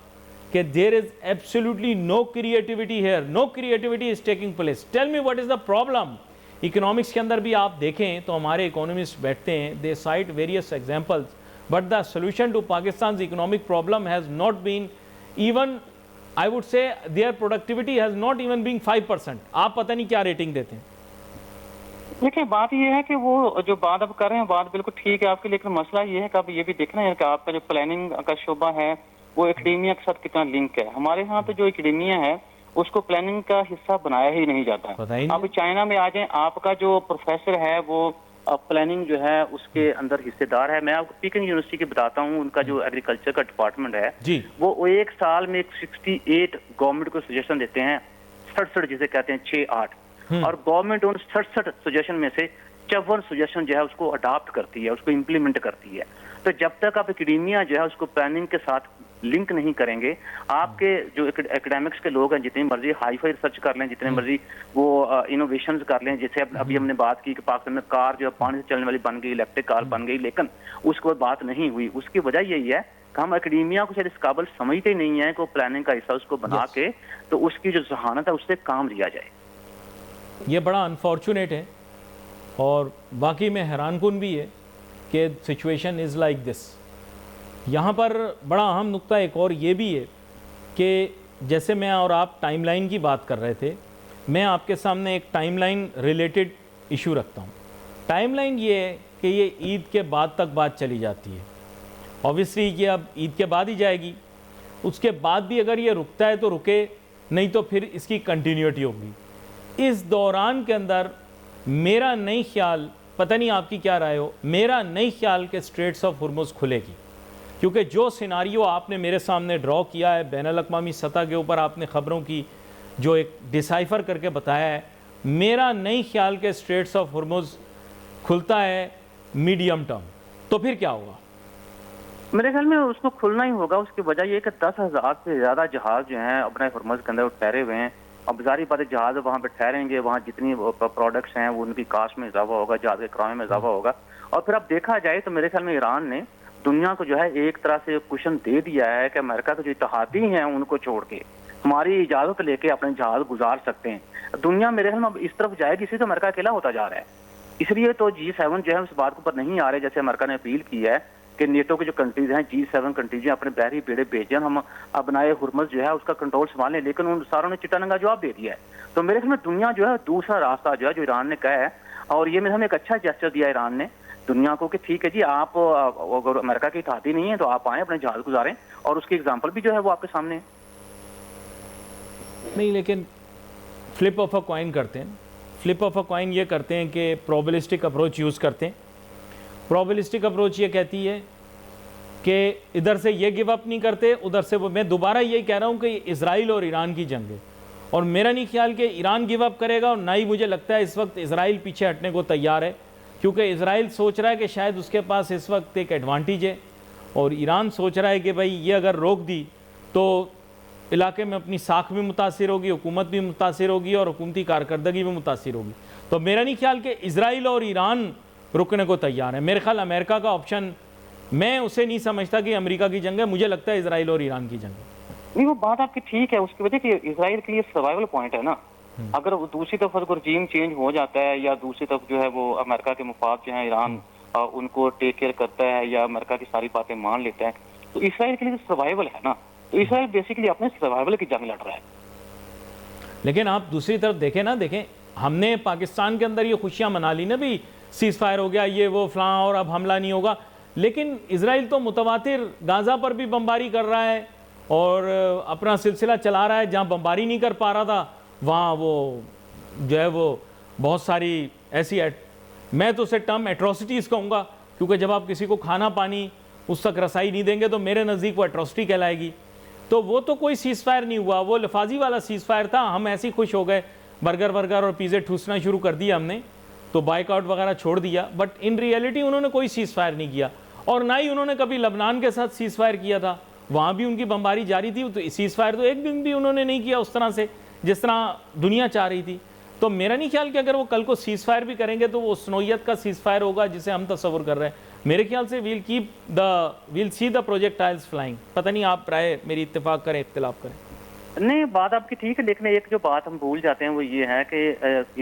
कि there is absolutely no creativity here, no creativity is taking place. Tell me what is the problem. Economics के अंदर भी आप देखें तो हमारे इकोनॉमिस्ट बैठते हैं, they cite various examples, but the solution to Pakistan economic problem has not been even, I would say their productivity has not even been 5%. आप पता नहीं क्या रेटिंग देते हैं। देखिए बात ये है कि वो जो बात आप कर रहे हैं बात बिल्कुल ठीक है आपकी, लेकिन मसला ये है कि आप ये भी देखना है कि आपका जो प्लानिंग का शोबा है वो एकेडेमिया के साथ कितना लिंक है। हमारे यहाँ पे जो एकेडेमिया है उसको प्लानिंग का हिस्सा बनाया ही नहीं जाता। आप चाइना में आ जाए, आपका जो प्रोफेसर है वो प्लानिंग जो है उसके अंदर हिस्सेदार है। मैं आपको पीकिंग यूनिवर्सिटी की बताता हूँ, उनका जो एग्रीकल्चर का डिपार्टमेंट है जी, वो एक साल में 68 गवर्नमेंट को सजेशन देते हैं, 67 जिसे कहते हैं 6-8, और गवर्नमेंट उन 67 सजेशन में से स्टबर्न सजेशन जो है उसको अडॉप्ट करती है, उसको इम्प्लीमेंट करती है। तो जब तक आप एकेडेमिया जो है उसको प्लानिंग के साथ लिंक नहीं करेंगे, आपके जो एकेडमिक्स के लोग हैं जितनी मर्जी हाई फाई रिसर्च कर लें, जितने मर्जी वो इनोवेशंस कर लें, जैसे अभी हमने बात की कि पाकिस्तान में कार जो है पानी से चलने वाली बन गई, इलेक्ट्रिक कार बन गई, लेकिन उसको बात नहीं हुई। उसकी वजह यही है कि हम एकेडेमिया को शायद इस काबिल समझते ही नहीं है कि प्लानिंग का हिस्सा उसको बना के तो उसकी जो जहानत है उससे काम लिया जाए। ये बड़ा अनफॉर्चुनेट है और वाकई में हैरानकुन भी है कि सिचुएशन इज़ लाइक दिस। यहाँ पर बड़ा अहम नुक्ता एक और ये भी है कि जैसे मैं और आप टाइमलाइन की बात कर रहे थे, मैं आपके सामने एक टाइमलाइन रिलेटेड इशू रखता हूँ। टाइमलाइन ये है कि ये ईद के बाद तक बात चली जाती है। ऑब्वियसली ये अब ईद के बाद ही जाएगी, उसके बाद भी अगर ये रुकता है तो रुके, नहीं तो फिर इसकी कंटिन्यूटी होगी। इस दौरान के अंदर मेरा नहीं ख्याल, पता नहीं आपकी क्या राय हो, मेरा नहीं ख्याल कि स्ट्रेट्स ऑफ हुर्मुज़ खुलेगी, क्योंकि जो सिनारियो आपने मेरे सामने ड्रॉ किया है बैनुल-अक़वामी सतह के ऊपर, आपने ख़बरों की जो एक डिसाइफर करके बताया है, मेरा नहीं ख्याल कि स्ट्रेट्स ऑफ हुर्मुज़ खुलता है मीडियम टर्म। तो फिर क्या होगा? मेरे ख्याल में उसको खुलना ही होगा। उसकी वजह यह कि 10,000 से ज़्यादा जहाज़ जो हैं अपने हुर्मुज़ के अंदर ठहरे हुए हैं। अब जारी बात है जहाज़ वहाँ पे ठहरेंगे, वहाँ जितनी प्रोडक्ट्स हैं वो उनकी कास्ट में इजाफा होगा, जहाज़ के किराए में इजाफा होगा। और फिर अब देखा जाए तो मेरे ख्याल में ईरान ने दुनिया को जो है एक तरह से क्वेश्चन दे दिया है कि अमेरिका के जो इत्तेहादी हैं उनको छोड़ के हमारी इजाज़त लेके अपने जहाज़ गुजार सकते हैं। दुनिया मेरे ख्याल में अब इस तरफ जाएगी, इसी तो अमेरिका अकेला होता जा रहा है। इसलिए तो G7 जो है उस बात के ऊपर नहीं आ रहे, जैसे अमेरिका ने अपील की है कि नेटो के जो कंट्रीज हैं, G7 कंट्रीज हैं, अपने बहरी बेड़े भेजें, हम अपनाए हुर्मुज़ जो है उसका कंट्रोल संभालें, लेकिन उन सारों ने चिट्टानंगा जवाब दे दिया है। तो मेरे ख्याल में दुनिया जो है दूसरा रास्ता जो है जो ईरान ने कहा है, और ये मेरे हमें एक अच्छा जेस्चर दिया ईरान ने दुनिया को कि ठीक है जी, आप अगर अमेरिका की इत्तेहादी नहीं है तो आप आए अपने जहाज गुजारें, और उसकी एग्जांपल भी जो है वो आपके सामने है। नहीं, लेकिन फ्लिप ऑफ अ कॉइन करते हैं। फ्लिप ऑफ अ कॉइन ये करते हैं कि प्रोबेबिलिस्टिक अप्रोच यूज़ करते हैं। प्रोबेबिलिस्टिक अप्रोच ये कहती है कि इधर से ये गिव अप नहीं करते, उधर से वो। मैं दोबारा यही कह रहा हूँ कि इजराइल और ईरान की जंग है, और मेरा नहीं ख्याल कि ईरान गिव अप करेगा, और ना ही मुझे लगता है इस वक्त इजराइल पीछे हटने को तैयार है, क्योंकि इजराइल सोच रहा है कि शायद उसके पास इस वक्त एक एडवांटेज है, और ईरान सोच रहा है कि भाई ये अगर रोक दी तो इलाके में अपनी साख भी मुतासिर होगी, हुकूमत भी मुतासिर होगी, और हुकूमती कारकर्दगी भी मुतासिर होगी। तो मेरा नहीं ख्याल कि इजराइल और ईरान रुकने को तैयार है। मेरे ख्याल अमेरिका का ऑप्शन, मैं उसे नहीं समझता कि अमेरिका की जंग है, मुझे लगता है इजराइल और ईरान की जंग है। नहीं, वो बात आपकी ठीक है, उसकी वजह कि इजराइल के लिए सर्वाइवल पॉइंट है ना। अगर वो दूसरी तरफ अगर रजीम चेंज हो जाता है, या दूसरी तरफ जो है वो अमेरिका के मुफाद जो है ईरान उनको टेक केयर करता है, या अमेरिका की सारी बातें मान लेता है, तो इसराइल के लिए सर्वाइवल है ना। तो इसराइल बेसिकली अपने सर्वाइवल की जंग लड़ रहा है। लेकिन आप दूसरी तरफ देखें ना, देखें हमने पाकिस्तान के अंदर ये खुशियां मना ली ना, भी सीज फायर हो गया, ये वो फलां, और अब हमला नहीं होगा, लेकिन इजराइल तो मुतवातिर गाज़ा पर भी बमबारी कर रहा है और अपना सिलसिला चला रहा है। जहाँ बमबारी नहीं कर पा रहा था वहाँ वो जो है वो बहुत सारी ऐसी, मैं तो उसे टर्म एट्रोसिटीज़ कहूँगा, क्योंकि जब आप किसी को खाना पानी उस तक रसाई नहीं देंगे तो मेरे नज़दीक वो एट्रोसिटी कहलाएगी। तो वो तो कोई सीज़ फायर नहीं हुआ, वो लफाजी वाला सीज़ फायर था। हम ऐसे ही खुश हो गए, बर्गर वर्गर और पिज़्ज़े ठूसना शुरू कर दिया हमने, तो बाइकआउट वगैरह छोड़ दिया, बट इन रियलिटी उन्होंने कोई सीज़ फायर नहीं किया, और ना ही उन्होंने कभी लबनान के साथ सीज़ फायर किया था, वहाँ भी उनकी बमबारी जारी थी। तो सीज़ फायर तो एक दिन भी उन्होंने नहीं किया उस तरह से जिस तरह दुनिया चाह रही थी। तो मेरा नहीं ख्याल कि अगर वो कल को सीज़ फायर भी करेंगे तो वो स्नोयत का सीज़ फायर होगा जिसे हम तस्वुर कर रहे हैं। मेरे ख्याल से we'll see the projectiles flying. पता नहीं आप राय मेरी इत्तेफाक करें इख्तिलाफ करें। नहीं, बात आपकी ठीक है, लेकिन एक जो बात हम भूल जाते हैं वो ये है कि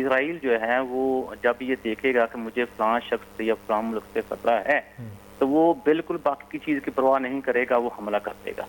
इजराइल जो है वो जब ये देखेगा कि मुझे फलां शख्स से या फलां मुल्क से खतरा है, तो वो बिल्कुल बाकी की चीज़ की परवाह नहीं करेगा, वो हमला कर देगा।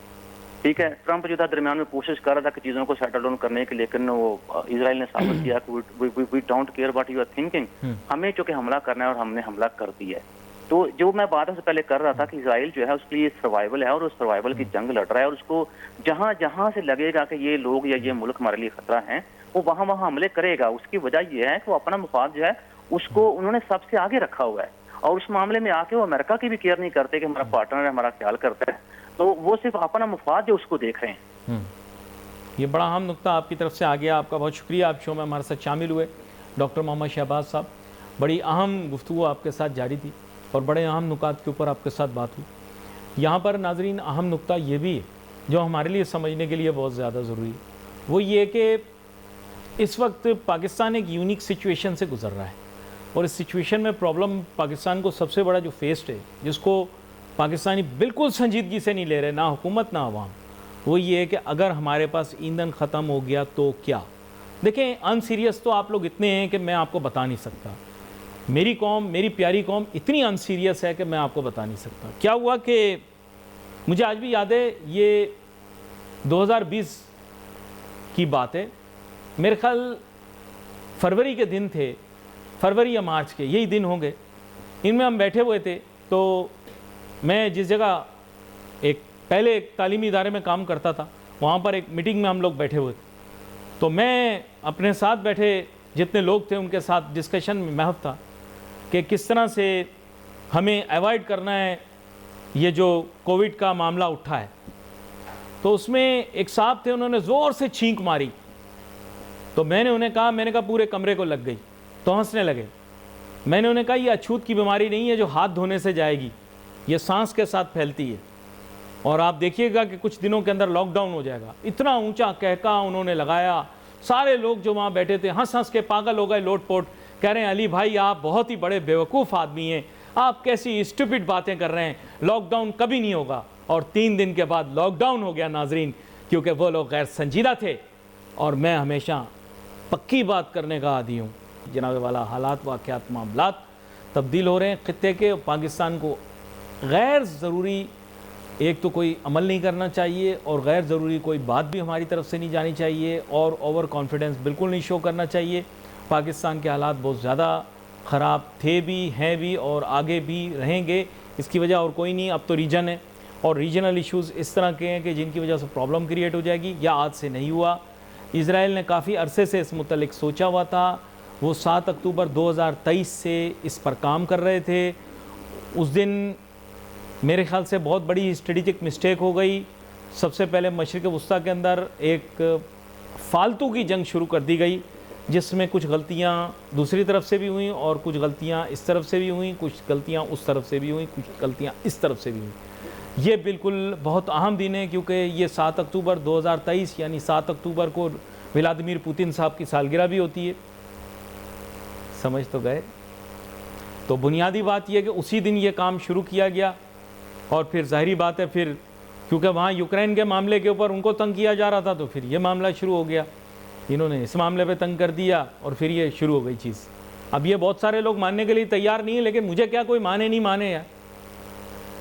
ठीक है, ट्रंप जो था दरमियान में कोशिश कर रहा था कि चीज़ों को सेटल डाउन करने की, लेकिन वो इजराइल ने साबित किया कि we don't care what you are thinking, हमें चूंकि हमला करना है और हमने हमला कर दिया है। तो जो मैं बात उससे पहले कर रहा था कि इजराइल जो है उसके लिए सर्वाइवल है, और उस सर्वाइवल की जंग लड़ रहा है, और उसको जहां जहां से लगेगा कि ये लोग या ये मुल्क हमारे लिए खतरा है, वो वहां वहां हमले करेगा। उसकी वजह यह है कि वो अपना मुफाद जो है उसको उन्होंने सबसे आगे रखा हुआ है, और उस मामले में आके वो अमेरिका की भी केयर नहीं करते कि हमारा पार्टनर है, हमारा ख्याल करता है, तो वो सिर्फ अपना मुफाद जो उसको देख रहे हैं। ये बड़ा अहम नुक्ता आपकी तरफ से आ गया, आपका बहुत शुक्रिया। आप शो में हमारे साथ शामिल हुए डॉक्टर मोहम्मद शहबाज साहब। बड़ी अहम गुफ्तगू आपके साथ जारी थी और बड़े अहम नुकात के ऊपर आपके साथ बात हुई। यहाँ पर नाजरीन अहम नुक्ता ये भी है जो हमारे लिए समझने के लिए बहुत ज़्यादा ज़रूरी है, वो ये कि इस वक्त पाकिस्तान एक यूनिक सिचुएशन से गुज़र रहा है और इस सिचुएशन में प्रॉब्लम पाकिस्तान को सबसे बड़ा जो फेस्ड है, जिसको पाकिस्तानी बिल्कुल संजीदगी से नहीं ले रहे, ना हुकूमत ना अवाम, वो ये है कि अगर हमारे पास ईंधन ख़त्म हो गया तो क्या। देखें, अनसीरियस तो आप लोग इतने हैं कि मैं आपको बता नहीं सकता। मेरी कौम, मेरी प्यारी कौम इतनी अनसीरियस है कि मैं आपको बता नहीं सकता। क्या हुआ कि मुझे आज भी याद है, ये 2020 की बात है, मेरे ख्याल फरवरी के दिन थे, फरवरी या मार्च के यही दिन होंगे। इनमें हम बैठे हुए थे, तो मैं जिस जगह पहले एक तालीमी इदारे में काम करता था, वहाँ पर एक मीटिंग में हम लोग बैठे हुए थे। तो मैं अपने साथ बैठे जितने लोग थे उनके साथ डिस्कशन में महव था कि किस तरह से हमें अवॉइड करना है ये जो कोविड का मामला उठा है। तो उसमें एक साहब थे, उन्होंने ज़ोर से छींक मारी, तो मैंने उन्हें कहा पूरे कमरे को लग गई। तो हंसने लगे। मैंने उन्हें कहा ये अछूत की बीमारी नहीं है जो हाथ धोने से जाएगी, ये सांस के साथ फैलती है और आप देखिएगा कि कुछ दिनों के अंदर लॉकडाउन हो जाएगा। इतना ऊंचा कहका उन्होंने लगाया, सारे लोग जो वहाँ बैठे थे हंस हंस के पागल हो गए, लोटपोट, कह रहे हैं अली भाई आप बहुत ही बड़े बेवकूफ़ आदमी हैं, आप कैसी स्टूपिड बातें कर रहे हैं, लॉकडाउन कभी नहीं होगा। और 3 दिन के बाद लॉकडाउन हो गया नाजरीन, क्योंकि वो लोग गैर संजीदा थे और मैं हमेशा पक्की बात करने का आदी हूँ। जनाब वाला, हालात, वाक़यात, मामलात तब्दील हो रहे हैं ख़ित्ते के। पाकिस्तान को गैर ज़रूरी एक तो कोई अमल नहीं करना चाहिए और गैर ज़रूरी कोई बात भी हमारी तरफ से नहीं जानी चाहिए और ओवर कॉन्फिडेंस बिल्कुल नहीं शो करना चाहिए। पाकिस्तान के हालात बहुत ज़्यादा ख़राब थे भी, हैं भी और आगे भी रहेंगे। इसकी वजह और कोई नहीं, अब तो रीजन है और रीजनल इश्यूज़ इस तरह के हैं कि जिनकी वजह से प्रॉब्लम क्रिएट हो जाएगी। या आज से नहीं हुआ, इज़राइल ने काफ़ी अरसे से इस मुतल्लिक सोचा हुआ था। वो 7 अक्टूबर 2023 से इस पर काम कर रहे थे। उस दिन मेरे ख़्याल से बहुत बड़ी स्ट्रेटेजिक मिस्टेक हो गई। सबसे पहले मशरिक़ वस्ता के अंदर एक फालतू की जंग शुरू कर दी गई, जिसमें कुछ गलतियां दूसरी तरफ से भी हुई और कुछ गलतियां इस तरफ से भी हुई, कुछ गलतियां उस तरफ से भी हुई, कुछ गलतियां इस तरफ से भी हुई। ये बिल्कुल बहुत अहम दिन है क्योंकि ये 7 अक्टूबर 2023 यानी 7 अक्टूबर को व्लादिमीर पुतिन साहब की सालगिरह भी होती है। समझ तो गए। तो बुनियादी बात यह कि उसी दिन ये काम शुरू किया गया और फिर जाहिर बात है, फिर क्योंकि वहाँ यूक्रेन के मामले के ऊपर उनको तंग किया जा रहा था तो फिर ये मामला शुरू हो गया, इन्होंने इस मामले पे तंग कर दिया और फिर ये शुरू हो गई चीज़। अब ये बहुत सारे लोग मानने के लिए तैयार नहीं है, लेकिन मुझे क्या कोई माने नहीं माने यार,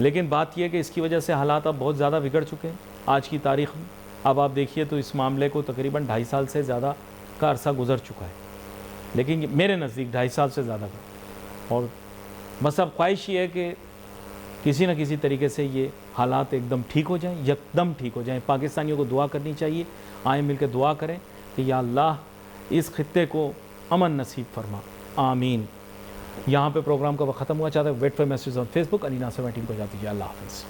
लेकिन बात यह है कि इसकी वजह से हालात अब बहुत ज़्यादा बिगड़ चुके हैं आज की तारीख़ में। अब आप देखिए तो इस मामले को तकरीबन 2.5 साल से ज़्यादा का अरसा गुजर चुका है, लेकिन मेरे नज़दीक 2.5 साल से ज़्यादा का। और बस अब ख्वाहिश ये है कि किसी न किसी तरीके से ये हालात एकदम ठीक हो जाएं, एकदम ठीक हो जाएं। पाकिस्तानियों को दुआ करनी चाहिए, आए मिल के दुआ करें कि या अल्लाह इस खित्ते को अमन नसीब फरमा, आमीन। यहाँ पे प्रोग्राम का वक्त ख़त्म हुआ। चाहता है wait for message on Facebook. Ali Nasir team को जाती है। अल्लाह हाफ़िज़।